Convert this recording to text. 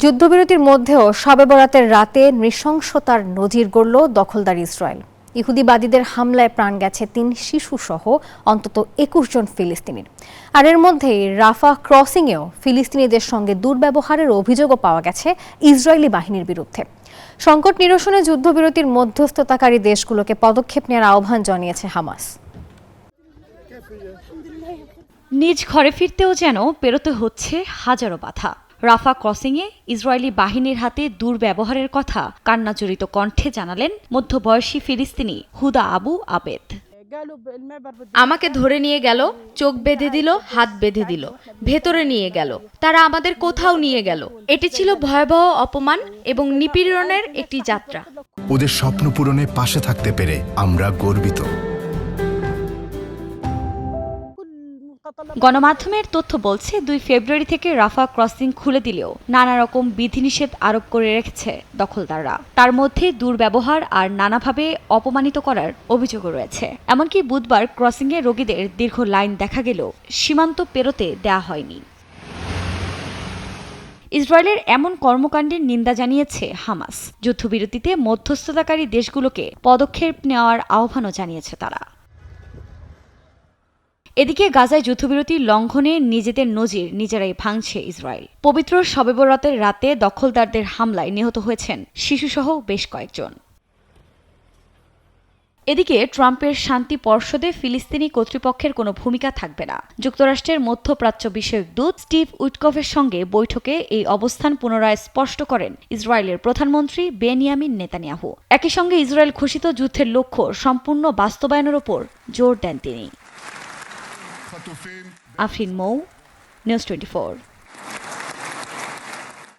যুদ্ধবিরতির মধ্যেও শবে বরাতের রাতে নৃশংসতার নজির গড়ল দখলদার ইসরায়েল। ইহুদিবাদীদের হামলায় প্রাণ গেছে ৩ শিশুসহ অন্তত ২১ জন ফিলিস্তিনির। আর এর মধ্যেই রাফা ক্রসিংয়েও ফিলিস্তিনিদের সঙ্গে দুর্ব্যবহারের অভিযোগও পাওয়া গেছে ইসরায়েলি বাহিনীর বিরুদ্ধে। সংকট নিরসনে যুদ্ধবিরতির মধ্যস্থতাকারী দেশগুলোকে পদক্ষেপ নেওয়ার আহ্বান জানিয়েছে হামাস। নিজ ঘরে ফিরতেও যেন পেরোতে হচ্ছে হাজারো বাধা। রাফা ক্রসিংয়ে ইসরায়েলি বাহিনীর হাতে দুর্ব্যবহারের কথা কান্নাজড়িত কণ্ঠে জানালেন মধ্যবয়সী ফিলিস্তিনি হুদা আবু আবেদ। আমাকে ধরে নিয়ে গেল, চোখ বেঁধে দিল, হাত বেঁধে দিল, ভেতরে নিয়ে গেল, তারা আমাদের কোথাও নিয়ে গেল। এটি ছিল ভয়াবহ অপমান এবং নিপীড়নের একটি যাত্রা। ওদের স্বপ্ন পূরণে পাশে থাকতে পেরে আমরা গর্বিত। গণমাধ্যমের তথ্য বলছে ২ ফেব্রুয়ারি থেকে রাফা ক্রসিং খুলে দিলেও নানা রকম বিধিনিষেধ আরোপ করে রেখেছে দখলদাররা। তার মধ্যে দুর্ব্যবহার আর নানাভাবে অপমানিত করার অভিযোগও রয়েছে। এমনকি বুধবার ক্রসিংয়ে রোগীদের দীর্ঘ লাইন দেখা গেলেও সীমান্ত পেরোতে দেয়া হয়নি। ইসরায়েলের এমন কর্মকাণ্ডের নিন্দা জানিয়েছে হামাস। যুদ্ধবিরতিতে মধ্যস্থতাকারী দেশগুলোকে পদক্ষেপ নেওয়ার আহ্বানও জানিয়েছে তারা। এদিকে গাজায় যুদ্ধবিরতি লঙ্ঘনে নিজেদের নজির নিজেরাই ভাঙছে ইসরায়েল। পবিত্র শবে বরাতের রাতে দখলদারদের হামলায় নিহত হয়েছেন শিশুসহ বেশ কয়েকজন। এদিকে ট্রাম্পের শান্তি পর্ষদে ফিলিস্তিনি কর্তৃপক্ষের কোনো ভূমিকা থাকবে না। যুক্তরাষ্ট্রের মধ্যপ্রাচ্য বিষয়ক দূত স্টিভ উইটকফের সঙ্গে বৈঠকে এই অবস্থান পুনরায় স্পষ্ট করেন ইসরায়েলের প্রধানমন্ত্রী বেনিয়ামিন নেতানিয়াহু। একই সঙ্গে ইসরায়েল ঘোষিত যুদ্ধের লক্ষ্য সম্পূর্ণ বাস্তবায়নের ওপর জোর দেন তিনি। আফরিন মৌ, নিউজ 24।